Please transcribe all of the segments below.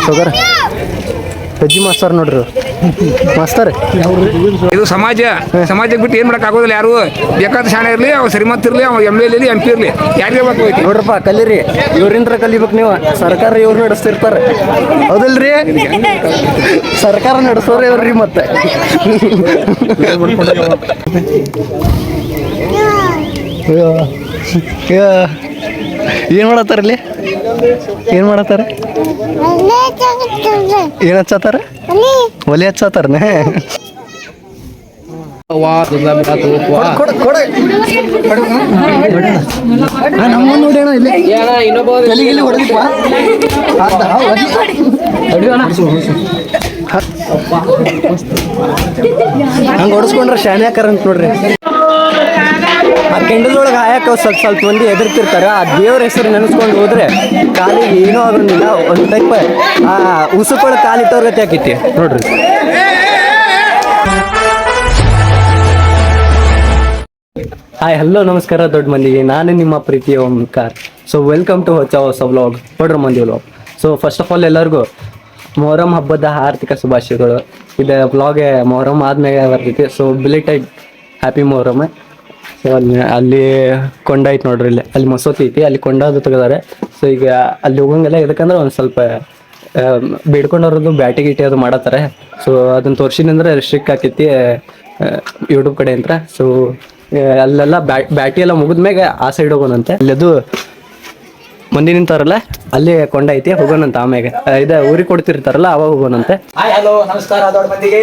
Sugar ಅಜ್ಜಿ master ನೋಡ್ರಿ master. ಇದು ಸಮಾಜಕ್ಕೆ ಬಿಟ್ಟು ಏನು ಮಾಡಕ್ ಆಗೋದಿಲ್ಲ. ಯಾರು ಬೇಕಾದ ಶಾಣೆ ಇರಲಿ, ಅವ ಶ್ರೀಮಂತ ಇರಲಿ, ಅವ ಎಮ್ ಎಲ್ ಎಲ್ಲಿ MP ಇರಲಿ, ಯಾರಿಗೆ ಬೇಕು ನೋಡ್ರಪ್ಪ ಕಲೀರಿ, ಇವ್ರಿಂದ್ರ ಕಲಿಬೇಕು ನೀವು. ಸರ್ಕಾರ ಇವ್ರು ನಡೆಸ್ತಿರ್ತಾರೆ ಹೌದಲ್ರಿ? ಸರ್ಕಾರ ನಡೆಸೋರು ಇವ್ರಿ. ಮತ್ತೆ ಏನ್ ಮಾಡತ್ತಾರಲ್ಲಿ? ಏನ್ ಮಾಡತ್ತಾರ? ಏನ್ ಹಚ್ಚತ್ತಾರ? ಒಲೆ ಹಚ್ಚತ್ತಾರನೇ. ನಮ್ಮ ನೋಡಿ ಅಣ್ಣ ಇಲ್ಲಿ ಹಂಗೆ ಹೊಡಿಸ್ಕೊಂಡ್ರೆ ಶಾನೆ ಹಾಕಾರಂತ ನೋಡ್ರಿ. ಆ ಕೆಂಡದೊಳಗೆ ಹಾಯಕ್ಕೆ ಸ್ವಲ್ಪ ಮಂದಿ ಎದುರ್ತಿರ್ತಾರೆ. ಆ ದೇವ್ರ ಹೆಸರು ನೆನೆಸ್ಕೊಂಡು ಹೋದ್ರೆ ಕಾಲಿಗೆ ಏನೂ ಆಗೋದಿಲ್ಲ. ಒಂದು ಟೈಪ್ ಆ ಉಸುಕೊಳಗೆ ಕಾಲಿಟ್ಟವ್ರ ಗತಿ ಆಕೈತಿ ನೋಡ್ರಿ. ಹಾಯ್ ಹಲೋ ನಮಸ್ಕಾರ ದೊಡ್ಡ ಮಂದಿಗೆ, ನಾನು ನಿಮ್ಮ ಪ್ರೀತಿಯ ಓಂಕಾರ. ಸೊ ವೆಲ್ಕಮ್ ಟು ಹೊಸ ವ್ಲಾಗ್, ಹೊಡ್ರ ಮಂದಿ vlog. So first of all ಎಲ್ಲರಿಗೂ ಮೊಹರಂ ಹಬ್ಬದ ಆರ್ಥಿಕ ಶುಭಾಶಯಗಳು. ಇದು ವ್ಲಾಗ್ ಮೊಹರಂ ಆದ್ಮೇಲೆ ಬರ್ತೈತಿ. So belated happy Muharram. So ಅಲ್ಲಿ ಕೊಂಡ ಐತಿ ನೋಡ್ರಿ, ಅಲ್ಲಿ ಮಸೂತಿ ಐತಿ, ಅಲ್ಲಿ ಕೊಂಡದು ತೆಗೆದಾರೆ. ಸೊ ಈಗ ಅಲ್ಲಿ ಹೋಗಂಗೆಲ್ಲ ಇದಕ್ಕಂದ್ರೆ ಒಂದು ಸ್ವಲ್ಪ ಬೇಡ್ಕೊಂಡವ್ರದ್ದು ಬ್ಯಾಟಿ ಗಿಟಿ ಅದು ಮಾಡತ್ತಾರೆ. ಸೊ ಅದನ್ನ ತೋರ್ಸಿನಂದ್ರೆ ರಿಸ್ಟ್ರಿಕ್ಟ್ ಆಕೈತಿ ಯೂಟ್ಯೂಬ್ ಕಡೆ ಅಂತ. ಸೊ ಅಲ್ಲೆಲ್ಲ ಬ್ಯಾಟಿ ಎಲ್ಲ ಮುಗಿದ್ಮ್ಯಾಗ ಆ ಸೈಡ್ ಹೋಗೋಣಂತೆ. ಅಲ್ಲಿ ಅದು ಮಂದಿ ನಿಂತಾರಲ್ಲ ಅಲ್ಲಿ ಕೊಂಡ ಐತಿ, ಹೋಗೋಣಂತ. ಆಮ್ಯಾಗ ಊರಿಗೆ ಕೊಡ್ತಿರ್ತಾರಲ್ಲ ಅವಾಗ ಹೋಗೋಣಂತೆ. ಹಲೋ ನಮಸ್ಕಾರ ದೊಡ್ಡ ಮಂದಿಗೆ.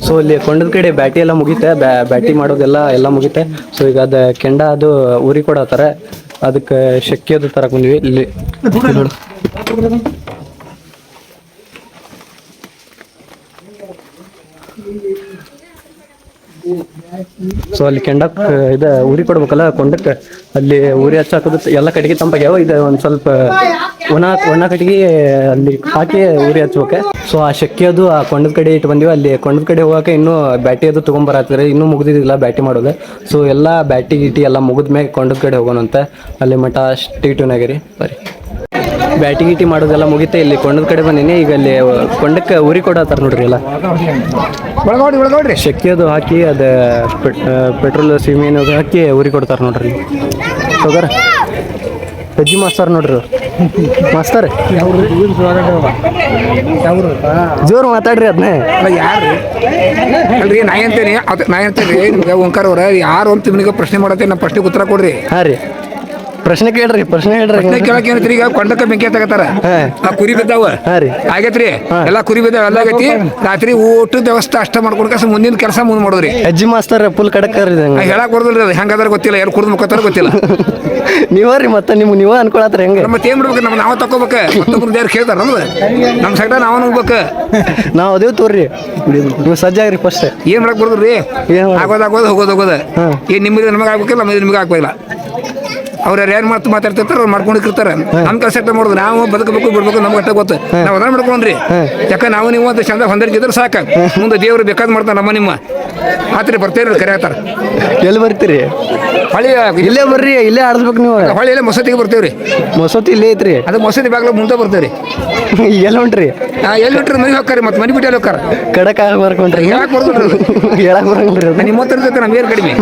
ಸೊ ಇಲ್ಲಿ ಕೊಂಡದ ಕಡೆ ಬ್ಯಾಟಿ ಎಲ್ಲ ಮುಗಿತೆ, ಬ್ಯಾಟಿ ಮಾಡೋದೆಲ್ಲ ಮುಗಿತೆ. ಸೊ ಈಗ ಅದು ಕೆಂಡ ಅದು ಊರಿಗೆ ಕೊಡತ್ತಾರೆ, ಅದಕ್ಕೆ ಶಕ್ತಿ ಅದು ತರಕ್ ಬಂದ್ವಿ ಇಲ್ಲಿ. ಸೊ ಅಲ್ಲಿ ಕೆಂಡಕ್ ಊರಿಗೆ ಕೊಡ್ಬೇಕಲ್ಲ, ಕೊಂಡಕ್ಕೆ ಅಲ್ಲಿ ಊರಿ ಹಚ್ಚಾಕೋದು ಎಲ್ಲ ಕಟ್ಟಿಗೆ ತಂಪಾಗ್ಯಾವ. ಇದು ಒಂದು ಸ್ವಲ್ಪ ಒಣ ಕಟ್ಟಿಗೆ ಅಲ್ಲಿ ಹಾಕಿ ಊರಿ ಹಚ್ಬೇಕೆ. ಸೊ ಆ ಶಕ್ತಿ ಅದು ಆ ಕೊಂಡದ ಕಡೆ ಇಟ್ಟು ಬಂದಿವಿ. ಅಲ್ಲಿ ಕೊಂಡದ ಕಡೆ ಹೋಗಕ್ಕೆ ಇನ್ನೂ ಬ್ಯಾಟಿ ಅದು ತೊಗೊಂಬರತ್ತಾರೆ, ಇನ್ನೂ ಮುಗಿದಿಲ್ಲ ಬ್ಯಾಟಿ ಮಾಡೋದು. ಸೊ ಎಲ್ಲ ಬ್ಯಾಟಿ ಗಿಟಿ ಎಲ್ಲ ಮುಗಿದ್ಮ್ಯಾಗ ಕೊಂಡದ ಕಡೆ ಹೋಗೋಣಂತೆ. ಅಲ್ಲಿ ಮಠ ಸ್ಟೇಟುನಾಗಿರಿ ಬರೀ ಬ್ಯಾಟಿ ಗಿಟಿ ಮಾಡೋದೆಲ್ಲ ಮುಗಿತೆ. ಇಲ್ಲಿ ಕೊಂಡದ ಕಡೆ ಬಂದೀನಿ. ಈಗ ಅಲ್ಲಿ ಕೊಂಡಕ್ಕೆ ಊರಿ ಕೊಡತ್ತಾರ ನೋಡ್ರಿ. ಎಲ್ಲ ಶಕ್ತಿ ಅದು ಹಾಕಿ ಅದು ಪೆಟ್ರೋಲ್ ಸೀಮೆಣ್ಣೆ ಅದು ಹಾಕಿ ಊರಿ ಕೊಡ್ತಾರ ನೋಡ್ರಿ. ಶುಗರ್ ಅಜ್ಜಿ ಮಾಸ್ತರ್ ನೋಡ್ರಿ ಮಾಸ್ತರ್. ಜೋರು ಮಾತಾಡ್ರಿ ಅದನ್ನೇ. ಯಾರು ಅಲ್ರಿ ನಾ ಅಂತೇನಿ ನಿಮ್ಗೆ ಓಂಕಾರ ಅವ್ರ ಯಾರು ಅಂತ ನಿಮಗೆ ಪ್ರಶ್ನೆ ಮಾಡತ್ತೆ, ನಮ್ಮ ಪ್ರಶ್ನೆಗೆ ಉತ್ತರ ಕೊಡ್ರಿ. ಹಾಂ ರೀ, ಪ್ರಶ್ನೆ ಕೇಳ್ರಿ. ಪ್ರಶ್ನೆ ಕೇಳಕ್ ಏನೈತ್ರಿ? ಈಗ ಕೊಂಡಕ್ಕ ಬೆಂಕಿ ತಗತಾರ, ಆ ಕುರಿ ಬಿದ್ದಾವ ಆಗೇತ್ರಿ, ಎಲ್ಲಾ ಕುರಿ ಬಿದ್ದಾವ ಎಲ್ಲ ಆಗೈತಿ. ರಾತ್ರಿ ಊಟದ ವ್ಯವಸ್ಥೆ ಅಷ್ಟ ಮಾಡ್ಕೊಡ್ಕ ಮುಂದಿನ ಕೆಲಸ ಮುಂದ್ ಮಾಡೋದ್ರಿ. ಅಜ್ಜಿ ಮಾಸ್ತರ್ ಫುಲ್ ಕಡಕ್ ಹೇಳಕ್ ಬರ್ದಲ್ರಿ. ಅದು ಹೆಂಗದಾರ ಗೊತ್ತಿಲ್ಲ, ಯಾರು ಕುಡ್ದು ಮುಖತಾರ ಗೊತ್ತಿಲ್ಲ. ನೀವ್ರಿ ಮತ್ತೆ ನೀವ ಅನ್ಕೊಳತ್ರ ಹೆಂಗ? ಮತ್ತೆ ಏನ್ ಬಿಡ್ಬೇಕು? ನಾವು ತಕೋಬೇಕ, ಯಾರು ಕೇಳ್ತಾರ ನಮ್ದು? ನಮ್ ಸೈಡ ನಾವ್ ಹೋಗ್ಬೇಕು. ನಾವ್ ಅದೇವ್ ತೋರ್ರಿ, ನೀವು ಸಜ್ಜಾಗ್ರಿ ಫಸ್ಟ್. ಏನ್ ಮಾಡಕ್ ಬರ್ದ್ರಿ? ಆಗೋದು ಹೋಗೋದ ಏನ್ ನಿಮ್ಗೆ ನಮಗೆ ಆಗ್ಬೇಕಿಲ್ಲ, ನಮ್ಗೆ ನಿಮ್ಗೆ ಆಗ್ಬೇಕಿಲ್ಲ. ಅವ್ರ ಏನ್ ಮಾತಾಡ್ತಿರ್ತಾರ, ಅವ್ರು ಮಾಡ್ಕೊಂಡಿರ್ತಾರ. ನಮ್ ಕೆಲಸ ಮಾಡೋದು ನಾವು ಬದುಕಬೇಕು ಬಿಡ್ಬೇಕು ನಮ್ಗೆ ಅಷ್ಟ ಗೊತ್ತು. ನಾವ್ ಅದನ್ನ ಮಾಡ್ಕೊಂಡ್ರಿ. ಯಾಕ ನಾವು ನೀವು ಅಂತ ಚಂದ ಹೊಂದಿದ್ರೆ ಸಾಕ, ಮುಂದೆ ದೇವ್ರು ಬೇಕಾದ್ ಮಾಡ್ತಾರ. ನಿಮ್ಮ ಆತ್ರಿ ಬರ್ತೇರಿ ಕರೆ ಆಗ್ತಾರ. ಎಲ್ಲಿ ಬರ್ತೀರಿ? ಹೊಳಿ ಇಲ್ಲೇ ಬರ್ರಿ, ಇಲ್ಲೇ ಆಡಿಸ್ಬೇಕು ನೀವು. ಹೊಳಿ ಇಲ್ಲೇ ಮಸೂತಿಗೆ ಬರ್ತೇವ್ರಿ. ಮಸೂತಿ ಇಲ್ಲೇ ಐತ್ರಿ. ಅದು ಮಸೂತಿ ಬಾಗ್ಲ ಮುಂದೆ ಬರ್ತೇವ್ರಿ. ಎಲ್ಲಿ ಹೊಂಟ್ರಿ? ಎಲ್ಲಿ ಹೊಂಟ್ರಿ? ಮನೆ ಹೋಗ್ತಾರಿ, ಮತ್ತೆ ಮನೆ ಬಿಟ್ಟು ಹೋಗ್ತಾರ. ಕಡಕ್ ಬರ್ಕೊಂಡ್ರಿ ಹೇಳಕ್ ಬರ್ದ್ರಿ, ಹೇಳಕ್ ಬರಂಗ್ರಿ. ನಿಮ್ಮ ಹತ್ರ ನಮ್ಗೆ ಏನ್ ಕಡಿಮೆ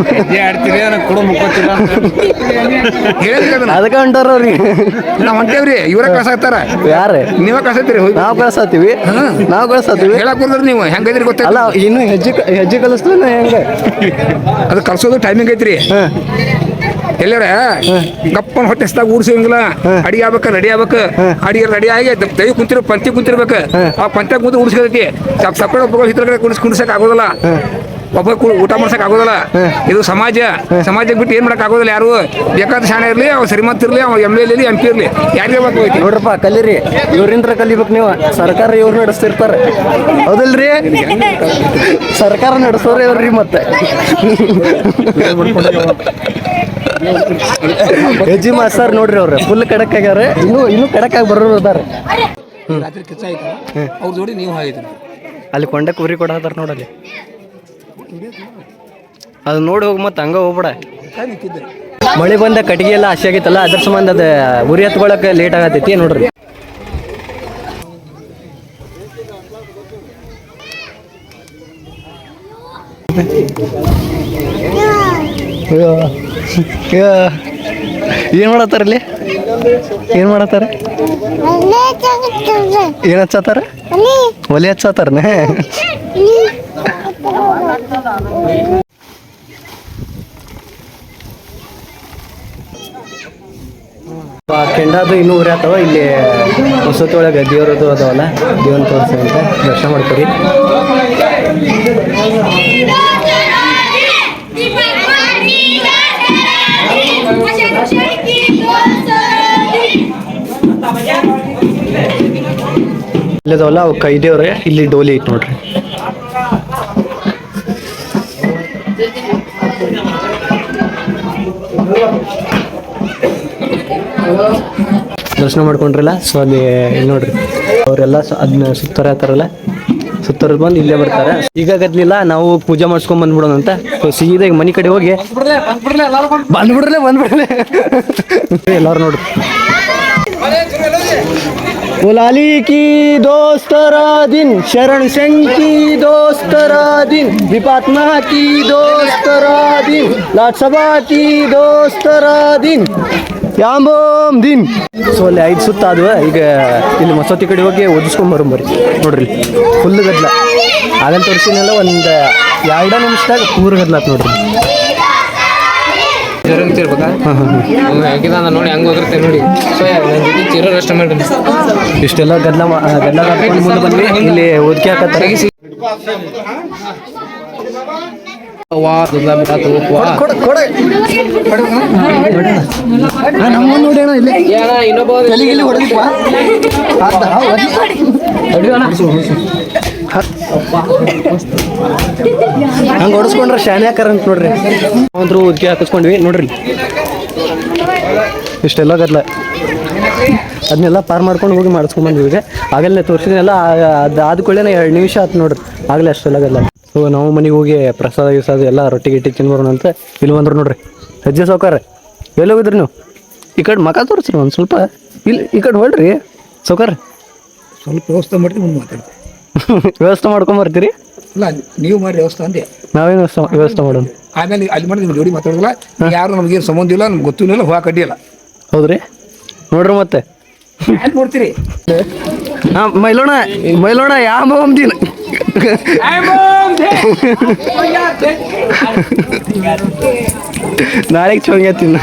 ಅದಕ್ಕೆ ಹೊಂಟಾರ ಅವ್ರಿಗೆ. ನಾವ್ ಹೊಂಟೇವ್ರಿ, ಇವ್ರ ಕಳ್ಸಾಕ್ತಾರ. ಯಾರ? ನೀವ ಕಳ್ಸತ್ತೀರಿ. ನಾವ್ ಕಳ್ಸಾತೀವಿ, ನಾವ್ ಕಳ್ಸಾತೀವಿ. ಹೇಳಕ್ ಬರ್ದ್ರಿ ನೀವು ಹೆಂಗೈತ್ರಿ ಗೊತ್ತಲ್ಲ. ಇನ್ನು ಹೆಜ್ಜೆ ಕಲಿಸ್ತೀವಿ ಹೆಂಗ? ಅದು ಕಲ್ಸೋದು ಟೈಮಿಂಗ್ ಐತ್ರಿ. ಎಲ್ಲಾರ ಗಪ್ಪನ ಹೊಟ್ಟೆಸ್ದಾಗ ಊಡ್ಸಂಗಿಲ್ಲ. ಅಡಿಗೆ ಆಗ್ಬೇಕ, ರೆಡಿ ಆಗ್ಬೇಕು. ಅಡಿಗೆ ರೆಡಿ ಆಗಿ ದೈ ಪಂಕ್ತಿ ಕುಂತಿರ್ಬೇಕು. ಆ ಪಂಕ್ತಿ ಕುಂತ ಉಡ್ಸ್ಕೈತಿ. ಸಪ್ರೇಟ್ ಒಬ್ಬ ಹಿತ್ರ ಕುಂಡ್ಸಕ್ ಆಗೋದಿಲ್ಲ, ಒಬ್ಬ ಊಟ ಮಾಡ್ಸಕ್ ಆಗೋದಿಲ್ಲ. ಇದು ಸಮಾಜಕ್ಕೆ ಬಿಟ್ಟು ಏನ್ ಮಾಡಕ್ ಆಗೋದಿಲ್ಲ. ಯಾರು ಬೇಕಾದ ಶಾಣೆ ಇರ್ಲಿ, ಅವ ಶ್ರೀಮಂತ ಇರ್ಲಿ, ಅವ ಎಮ್ ಎಲ್ ಎಲ್ಲಿ MP ಇರ್ಲಿ, ಯಾರಿಗೆ ಬೇಕು ನೋಡ್ರಪ್ಪ ಕಲೀರಿ, ಇವ್ರಿಂದ್ರ ಕಲಿಬೇಕು ನೀವು. ಸರ್ಕಾರ ಇವ್ರು ನಡೆಸ್ತಿರ್ತಾರೆ ಹೌದಲ್ರಿ? ಸರ್ಕಾರ ನಡೆಸೋರೇ ಇವ್ರಿ. ಮತ್ತೆ ಅಜ್ಜಿ ಮಾಸ್ತರ್ ನೋಡ್ರಿ, ಅವ್ರ ಫುಲ್ ಕಡಕ್ ಆಗ್ಯಾರ. ಇನ್ನೂ ಕಡಕ್ ಆಗಿ ಬರೋರು ಅದಾರ. ರಾತ್ರಿ ಕಿಚ್ಚ ಆಯ್ತು, ಅವ್ರ ಜೋಡಿ ನೀವು ಹಾಯ್ತು. ಅಲ್ಲಿ ಕೊಂಡಕ್ಕೆ ಊರಿ ಕೊಡತ್ತಾರ ನೋಡಲ್ಲಿ. ಅದು ನೋಡಿ ಹೋಗಿ ಮತ್ತೆ ಹಂಗ ಹೋಗ್ಬೇಡ. ಮಳೆ ಬಂದ ಕಟ್ಟಿಗೆ ಎಲ್ಲ ಹಸಿ ಆಗೈತಲ್ಲ ಅದ್ರ ಸಂಬಂಧ ಅದು ಉರಿ ಹತ್ಕೊಳಕ್ಕೆ ಲೇಟ್ ಆಗತೈತಿ ನೋಡ್ರಿ. ಏನ್ ಮಾಡತ್ತಾರಲ್ಲಿ? ಏನ್ ಮಾಡತ್ತಾರ? ಏನ್ ಹಚ್ಚತ್ತಾರ? ಒಲೆ ಹಚ್ಚತ್ತಾರನೇ. ಕೆಂಡಾದು ಇನ್ನೂ ಉರಿ ಆಗ್ತಾವ. ಇಲ್ಲಿ ವಸತಿ ಒಳಗೆ ದೇವ್ರದ್ದು ಅದಾವಲ್ಲ, ದೇವ್ರನ್ನ ತೋರಿಸಿ ಅಂತ ದರ್ಶನ ಮಾಡ್ತೀರಿ. ಇಲ್ಲದವಲ್ಲ ಅವು ಕೈ ದೇವ್ರೆ. ಇಲ್ಲಿ ಡೋಲಿ ಐತಿ ನೋಡ್ರಿ. ದರ್ಶನ ಮಾಡ್ಕೊಂಡ್ರಲ್ಲ, ಸೊ ಅಲ್ಲಿ ನೋಡ್ರಿ ಅವರೆಲ್ಲ ಅದನ್ನ ಸುತ್ತರ ಹತ್ತಾರಲ್ಲ, ಸುತ್ತರ ಬಂದು ಇಲ್ಲೇ ಬರ್ತಾರೆ. ಈಗ ಗದ್ಲಿಲ್ಲ, ನಾವು ಪೂಜೆ ಮಾಡಿಸ್ಕೊಂಡ್ ಬಂದ್ಬಿಡೋಣ ಅಂತ. ಸೊ ಸೀದಾ ಈಗ ಮನೆ ಕಡೆ ಹೋಗಿ ಬಂದ್ಬಿಡ್ರಲೆ ಎಲ್ಲಾರು ನೋಡ್ರಿ. बुलाली की दोस्तरा दिन, शरण सिंह की दोस्तरा दिन, विपात्मा की दोस्तरा दिन, लोकसभा की दोस्तरा दिन, ಯಾಂಬೋಮ್ ದಿನ್. ಸೊ ಅಲ್ಲಿ 5 ಸುತ್ತ ಅದು. ಈಗ ಇಲ್ಲಿ ಮಸೂತಿ ಕಡೆ ಹೋಗಿ ಓದಿಸ್ಕೊಂಡ್ ಬರೋಂಬರಿ ನೋಡ್ರಿ. ಫುಲ್ ಗದ್ಲ ಆಗಲ್ ತೋರಿಸಿನೆಲ್ಲ ಒಂದು 2 ನಿಮಿಷದಾಗ ಪೂರ ಗದ್ಲಾತ್ ನೋಡ್ರಿ. ನೋಡಿ ಹಂಗ ಹೋಗಿರ್ತೇವೆ ನೋಡಿ. ಸೊ ನನ್ನ ಜೊತೆ ಚಿರೋ ಅಷ್ಟ ಮಾಡ್ರಿ. ಇಷ್ಟೆಲ್ಲ ಗದ್ಲ ಮುಂದೆ ಬಂದ್ವಿ. ಇಲ್ಲಿ ಓದ್ಕೆ ಹಾಕತ್ತಾರೆ. ಹಂಗೆ ಹೊಡಿಸ್ಕೊಂಡ್ರೆ ಶಾನೆ ಹಾಕಾರ ಅಂತ ನೋಡ್ರಿ. ಅಂದ್ರು ಉದ್ಕೆ ಹಾಕಿಸ್ಕೊಂಡ್ವಿ ನೋಡ್ರಿ. ಇಷ್ಟೆಲ್ಲ ಗದ್ಲ ಅದನ್ನೆಲ್ಲ ಪಾರ್ ಮಾಡ್ಕೊಂಡು ಹೋಗಿ ಮಾಡಿಸ್ಕೊಂಡ್ ಬಂದ್ವಿ. ಈಗ ಆಗಲೇ ತೋರಿಸಿದ್ನೆಲ್ಲ ಅದು ಆದ ಕೂಡಲೇ 2 ನಿಮಿಷ ಆಯ್ತು ನೋಡ್ರಿ. ಆಗಲೇ ಅಷ್ಟೆಲ್ಲ ಗದ್ಲ. ಸೊ ನಾವು ಮನೆಗೆ ಹೋಗಿ ಪ್ರಸಾದ ಗಿಸಾದ ಎಲ್ಲ ರೊಟ್ಟಿ ಗಿಟ್ಟಿ ತಿನ್ಬರೋಣ ಅಂತ ಇಲ್ಲಿ ಬಂದ್ರು ನೋಡ್ರಿ. ಹೆಜ್ಜೆ ಸಾವ್ಕಾರ ಎಲ್ಲಿ ಹೋಗಿದ್ರಿ ನೀವು? ಈ ಕಡೆ ಮಕ ತೋರಿಸ್ರಿ ಒಂದು ಸ್ವಲ್ಪ. ಇಲ್ಲಿ ಈ ಕಡೆ ಹೊಳ್ರಿ ಸಾವ್ಕಾರ. ಸ್ವಲ್ಪ ವ್ಯವಸ್ಥೆ ಮಾಡ್ತೀವಿ, ಮುಂದೆ ಮಾತಾಡ್ತೀವಿ. ವ್ಯವಸ್ಥೆ ಮಾಡ್ಕೊಂಬರ್ತೀರಿ? ಇಲ್ಲ ನೀವು ಮಾಡಿ ವ್ಯವಸ್ಥೆ ಅಂದೆ. ನಾವೇನು ವ್ಯವಸ್ಥೆ ಮಾಡೋಣ. ಆಮೇಲೆ ಅಲ್ಲಿ ಮಾಡಿ ನಿಮ್ಮ ಜೋಡಿ ಮಾತಾಡೋದಿಲ್ಲ. ಯಾರು ನಮಗೇನು ಸಂಬಂಧ ಇಲ್ಲ, ನಮ್ಗೆ ಗೊತ್ತಿಲ್ಲ, ಹೋಗಕ್ಕೆ ಅಡ್ಡಿಲ್ಲ. ಹೌದ್ರಿ ನೋಡ್ರಿ ಮತ್ತೆ ಯಾಕೆ ನೋಡ್ತೀರಿ? ಹಾಂ ಮೈಲೋಣ ಯಾಂಬೋಮ್ ದಿನ. ನಾಳೆಗೆ ಚೊಂಗೆ ತಿನ್ನ.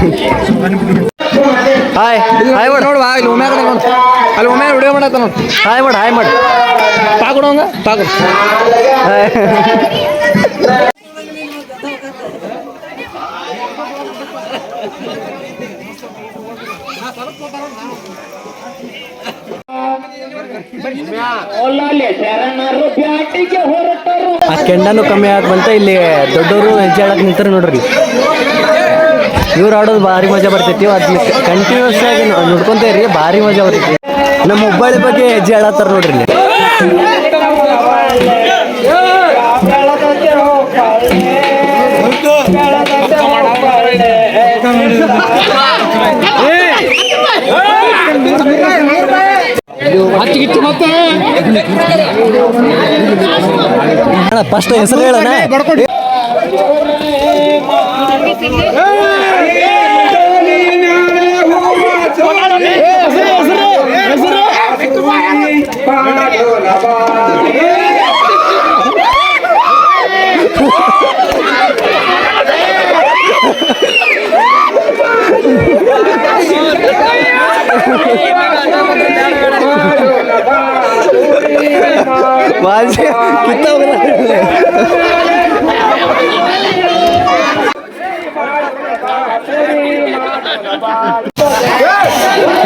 ಹಾಯ್ ಹಾಯ್ ಮಾಡು ನೋಡುವ. ಇಲ್ಲಿ ಒಮ್ಮೆ ಅಲ್ಲಿ ಒಮ್ಮೆ ವಿಡಿಯೋ ಮಾಡತ್ತ ನೋಡಿ. ಹಾಯ್ ಮಾಡಿ ತಾಕೊಡೋಂಗ ತಾಕೊಡು. ಆ ಕೆಂಡನು ಕಮ್ಮಿ ಬಂತ. ಇಲ್ಲಿ ದೊಡ್ಡವರು ಹೆಜ್ಜೆ ಆಡಕ್ ನಿಂತಾರೆ ನೋಡ್ರಿ. ಇವ್ರು ಆಡೋದು ಭಾರಿ ಮಜಾ ಬರ್ತೈತಿ. ಅದನ್ನ ಕಂಟಿನ್ಯೂಸ್ ಆಗಿ ನೋಡ್ಕೊಂತ ಇರ್ರಿ, ಭಾರಿ ಮಜಾ ಬರ್ತೈತಿ. ನಮ್ಮ ಹುಬ್ಬಳ್ಳಿ ಬಗ್ಗೆ ಹೆಜ್ಜೆ ಆಡತ್ತಾರ ನೋಡ್ರಿ ಇಲ್ಲಿ. ಫಸ್ಟ್ ಹೆಸರು ಹೇಳೋಣ.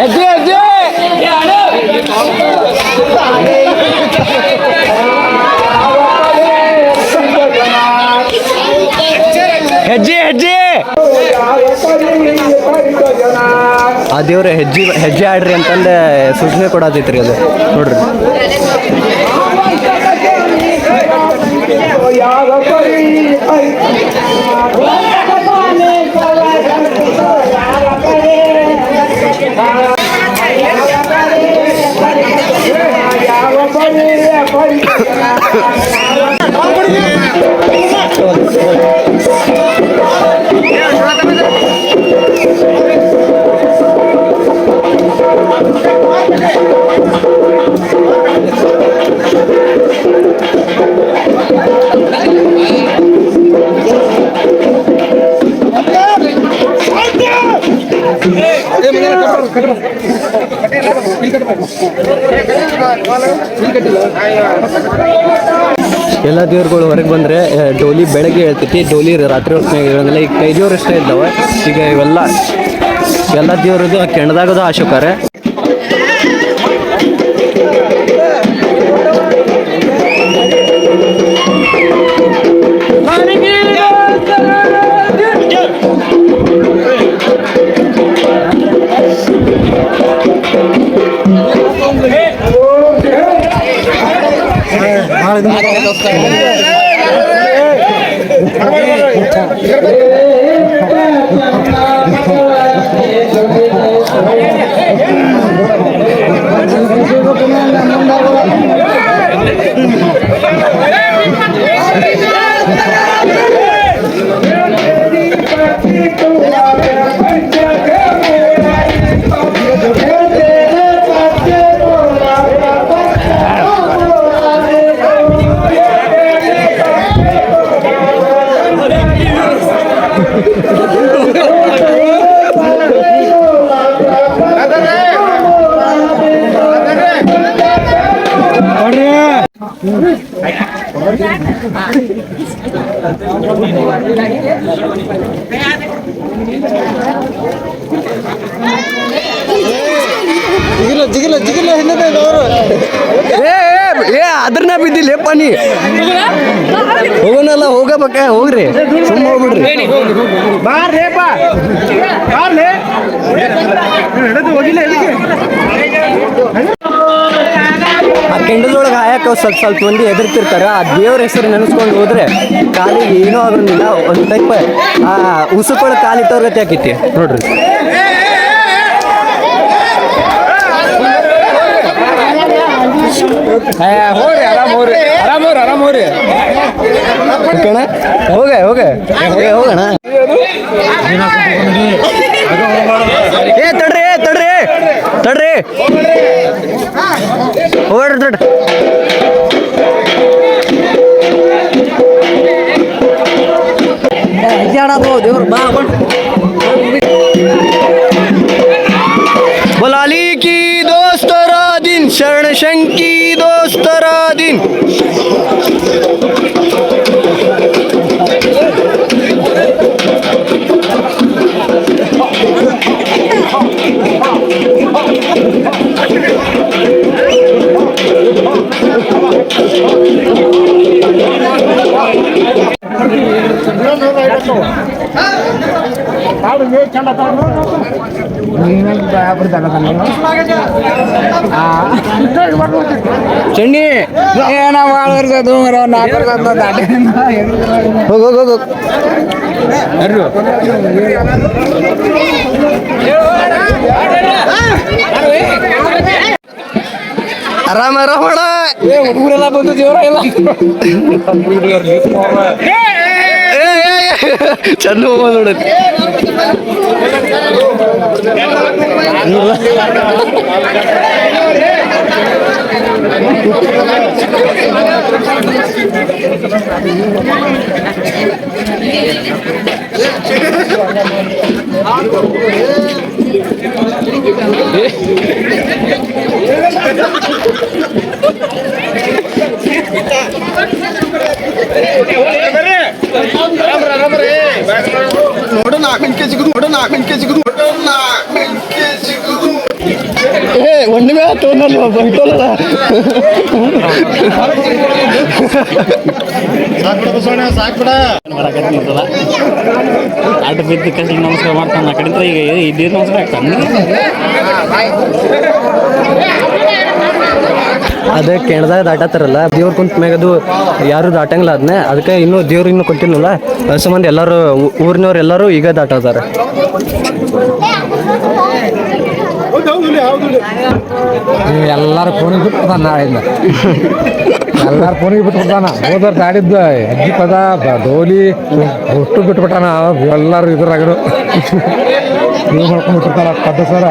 ಹೆಜ್ಜೆ ಹೆಜ್ಜೆ ಹೆಜ್ಜೆ ಆ ದೇವ್ರ ಹೆಜ್ಜೆ ಆಡ್ರಿ ಅಂತಂದು ಸೂಚನೆ ಕೊಡತೈತ್ರಿ. ಅದು ನೋಡ್ರಿ. ಎಲ್ಲ ದೇವ್ರುಗಳು ಹೊರಗೆ ಬಂದರೆ ಡೋಲಿ ಬೆಳಗ್ಗೆ ಹೇಳ್ತೈತಿ, ಡೋಲಿ ರಾತ್ರಿ ಹೊತ್ತಿನಾಗ ಹೇಳಂಗಿಲ್ಲ. ಈಗ ಕೈದೇವ್ರು ಎಷ್ಟೇ ಇದ್ದಾವೆ ಈಗ ಇವೆಲ್ಲ ಎಲ್ಲ ದೇವ್ರದ್ದು ಕೆಣದಾಗದು ಆಶೋಕಾರೆ. ಅದ್ರನ್ನ ಬಿದ್ದಿಲ್ಲ ಪಾನಿ ಹೋಗೋಣಲ್ಲ, ಹೋಗಬೇಕ ಹೋಗ್ರಿ, ಸುಮ್ಮ ಹೋಗ್ಬಿಡ್ರಿ. ಆ ಕೆಂಡದೊಳಗೆ ಹಾಯಕ್ಕೆ ಸ್ವಲ್ಪ ಸ್ವಲ್ಪ ಮಂದಿ ಹೆದರ್ತಿರ್ತಾರೆ. ಆ ದೇವ್ರ ಹೆಸರು ನೆನೆಸ್ಕೊಂಡು ಹೋದ್ರೆ ಕಾಲಿಗೆ ಏನೂ ಆಗೋದಿಲ್ಲ. ಒಂದು ಟೈಪ್ ಆ ಉಸುಕೊಳ ಕಾಲಿಟ್ಟವ್ರ ಗತಿ ಆಕೈತಿ ನೋಡ್ರಿ. ಹೋಗ್ರಿ ಆರಾಮ್ ಹೋಗ್ರಿ, ಆರಾಮ್ ಹೋಗ್ರಿ, ಆರಾಮ್ ಹೋಗ್ರಿ. ಹೋಗ ಹೋಗ ಹೋಗೋಣ. ತಡ್ರಿ ತಡ್ರಿ ತಡ್ರಿ ಹೋಗ್ರಿ ತಡ್ರಿ. ದೇವ್ರು ಬಾ बोलाली की दोस्तरा दिन शरण शंकी दोस्तरा दिन. ಚಂಡಿ ಹೋಗ ಹೋಗ ಹೋಗ ಆರಾಮ ಆರಾಮಣ. ಹುಡುಗರೆಲ್ಲ ಬಂದು ದೇವರ ಎಲ್ಲ ಚಂದ ಹೋಗ ನೋಡತಿ. ನೋಡು 4 ಕೆಜಿ ನೋಡು 4 ಕೆಜಿ ಒಂದೇ ಆತು ನನ್ನ ಬಂಟೋಲ್ಲ ಆಟ ಬಿದ್ದ ಕಸಿ ನಮಸ್ಕಾರ ಮಾಡ್ತಾನೆ. ಆ ಕಡೆಯಿಂದ ಈಗ ಇದೇನು ನಮಸ್ಕಾರ ಆಗ್ತಾನೆ. ಅದೇ ಕೆಣದಾಗ ದಾಟತ್ತಾರಲ್ಲ, ದೇವ್ರ ಕುಂತ ಮ್ಯಾಗ ಅದು ಯಾರು ದಾಟಂಗಿಲ್ಲ ಅದನ್ನೇ. ಅದಕ್ಕೆ ಇನ್ನೂ ದೇವ್ರು ಇನ್ನೂ ಕೊಟ್ಟಿಲ್ಲಲ್ಲ, ಹೊಸ ಮಂದಿ ಎಲ್ಲರೂ ಊರಿನವ್ರು ಎಲ್ಲರೂ ಈಗ ದಾಟತಾರೆ. ಎಲ್ಲಾರು ಫೋನಿಗೆ ಬಿಟ್ಬಿಡ್ತಾನ ನಾಳಿಂದ ಎಲ್ಲಾರು ಫೋನಿಗೆ ಬಿಟ್ಬಿಡ್ತಾನ ಹೋದವ್ರು ಆಡಿದ್ದ ಅಜ್ಜಿ ಪದ ಡೋಲಿ ಅಷ್ಟು ಬಿಟ್ಬಿಟ್ಟಾನ ಎಲ್ಲಾರು ಇದ್ರಾಗರು ನೀವು ಮಾಡ್ಕೊಂಡು ಬಿಟ್ಟಿರ್ತಾರ ಪದ್ದ ಸರ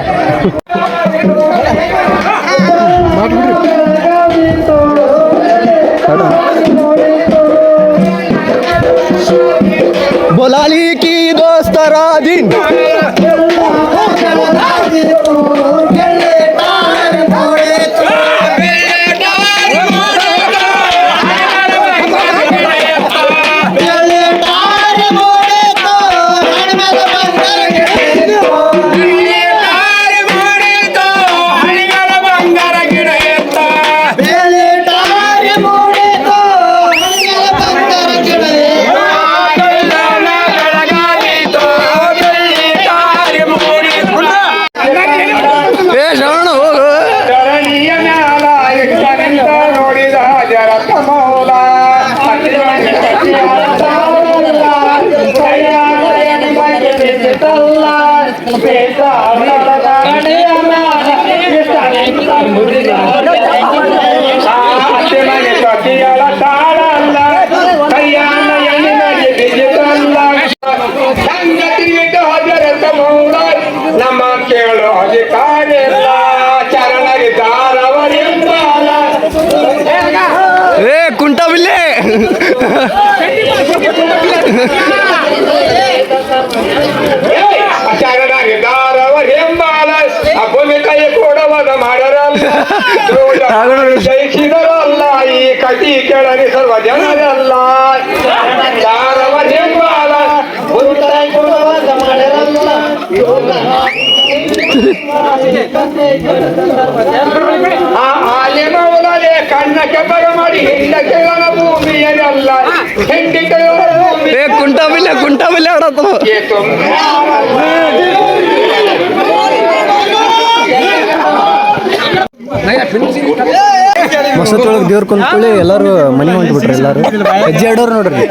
बोलाली की दोस्तरा दिन ನಮ್ಮ ಕೇಳು ಅಧಿಕಾರ ಕುಂಟ ಬಿಲ್ಲೆ ಭೂಮಿಕಾಯಿ ಕೊಡವದ ಮಾಡರಲ್ಲ ಜಯಿಸಿದರಲ್ಲ ಈ ಕಟಿ ಕೆಳಗೆ ಸರ್ವ ಜನರಲ್ಲ ಯಾರವ ಹೆಂಬಾಲ ಭೂಮಿಕಾಯಿ ಕೊಡವದ ಮಾಡರಲ್ಲ ಆಲಿಮೌಲೇ ಕಣ್ಣ ಕೆಬ್ಬರ ಮಾಡಿ ಹಿಂದಕ್ಕೆ ಭೂಮಿಯಲ್ಲ ಹೆಂಡಿಕೆ ಕುಂಟ ಬಿಲ್ಲೆ ಆಡತ್ತ ಹೊಸತೊಳಗೆ ದೇವ್ರ ಕೊಂಡ್ಕೊಳ್ಳಿ ಎಲ್ಲರೂ ಮನೆ ಹೊಂಟ್ಬಿಟ್ರಿ ಎಲ್ಲರೂ ಹೆಜ್ಜೆ ಆಡೋರು ನೋಡ್ರಿ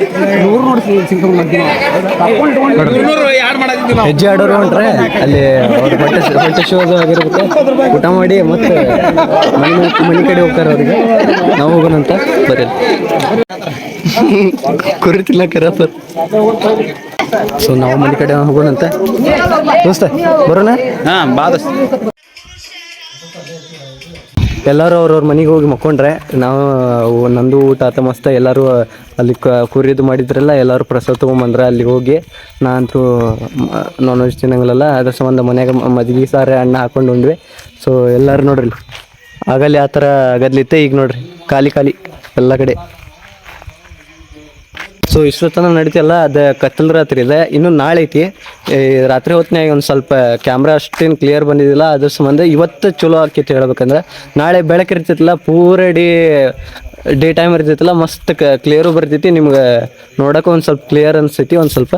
ಹೆಜ್ಜೆ ಆಡೋರು ಹೊಂಟ್ರೆ ಅಲ್ಲಿ ಅವ್ರ ಹೊಟ್ಟೆ ಶೋ ಆಗಿರುತ್ತೆ ಊಟ ಮಾಡಿ ಮತ್ತೆ ಮನೆ ಕಡೆ ಹೋಗ್ತಾರೆ ಅವ್ರಿಗೆ ನಾವು ಹೋಗೋಣಂತ ಬರೀ ಕುರಿ ತಿನ್ನಕ್ಕಾರ ಸರ್ ಸೊ ನಾವು ಮನೆ ಕಡೆ ಹೋಗೋಣಂತ ದೋಸ್ತ ಬರೋಣ ಎಲ್ಲರೂ ಅವ್ರವ್ರ ಮನೆಗೆ ಹೋಗಿ ಮಕ್ಕೊಂಡ್ರೆ ನಾವು ನಂದು ಊಟ ಆತ ಮಸ್ತ ಎಲ್ಲರೂ ಅಲ್ಲಿ ಕುರಿದು ಮಾಡಿದ್ರಲ್ಲ ಎಲ್ಲರೂ ಪ್ರಸಾದ ತೊಗೊಂಬಂದ್ರೆ ಅಲ್ಲಿಗೆ ಹೋಗಿ ನಾನಂತೂ ನಾನ್ ವೆಜ್ ತಿನ್ನಂಗಿಲ್ಲಲ್ಲ ಅದ್ರ ಸಂಬಂಧ ಮನ್ಯಾಗ ಮಜ್ಜಿಗೆ ಸಾರು ಅನ್ನ ಹಾಕೊಂಡು ಉಂಡ್ವಿ ಸೊ ಎಲ್ಲರೂ ನೋಡ್ರಿ ಆಗಲ್ಲಿ ಆ ಥರ ಗದ್ಲಿತ್ತೆ ಈಗ ನೋಡ್ರಿ ಖಾಲಿ ಎಲ್ಲ ಕಡೆ ಸೊ ಇಷ್ಟೊತ್ತನ ನಡೀತಿಲ್ಲ ಅದು ಕತ್ತಲ ರಾತ್ರಿ ಇದೆ ಇನ್ನು ನಾಳೆ ಐತಿ ರಾತ್ರಿ ಹೊತ್ತಿನಾಗ ಒಂದು ಸ್ವಲ್ಪ ಕ್ಯಾಮ್ರಾ ಅಷ್ಟೇನು ಕ್ಲಿಯರ್ ಬಂದಿದ್ದಿಲ್ಲ ಅದ್ರ ಸಂಬಂಧ ಇವತ್ತು ಚಲೋ ಆಕೈತಿ ಹೇಳ್ಬೇಕಂದ್ರೆ ನಾಳೆ ಬೆಳಕು ಇರ್ತಿತ್ತಲ್ಲ ಪೂರ ಡೇ ಟೈಮ್ ಇರ್ತೈತಲ್ಲ ಮಸ್ತ್ ಕ್ಲಿಯರು ಬರ್ತೈತಿ ನಿಮ್ಗೆ ನೋಡೋಕೆ ಒಂದು ಸ್ವಲ್ಪ ಕ್ಲಿಯರ್ ಅನಿಸ್ತೈತಿ ಒಂದು ಸ್ವಲ್ಪ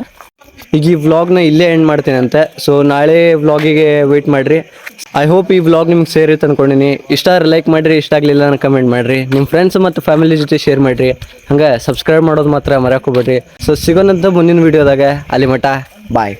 ಈಗ ಈ ವ್ಲಾಗ್ನ ಇಲ್ಲೇ ಎಂಡ್ ಮಾಡ್ತೀನಿ ಅಂತೆ ಸೊ ನಾಳೆ ವ್ಲಾಗಿಗೆ ವೆಯ್ಟ್ ಮಾಡಿರಿ ಐ ಹೋಪ್ ಈ ವ್ಲಾಗ್ ನಿಮ್ಗೆ ಸೇರಿತ್ತು ಅಂದ್ಕೊಂಡಿನಿ ಇಷ್ಟ ಲೈಕ್ ಮಾಡಿರಿ ಇಷ್ಟ ಆಗಲಿಲ್ಲ ನಾನು ಕಮೆಂಟ್ ಮಾಡಿರಿ ನಿಮ್ಮ ಫ್ರೆಂಡ್ಸ್ ಮತ್ತು ಫ್ಯಾಮಿಲಿ ಜೊತೆ ಶೇರ್ ಮಾಡಿರಿ ಹಂಗೆ ಸಬ್ಸ್ಕ್ರೈಬ್ ಮಾಡೋದು ಮಾತ್ರ ಮರೆಯೋಕೆ ಹೋಗ್ಬೇಡ್ರಿ ಸೊ ಸಿಗೋಣಂತ ಮುಂದಿನ ವೀಡಿಯೋದಾಗ ಅಲ್ಲಿ ಮಟ ಬಾಯ್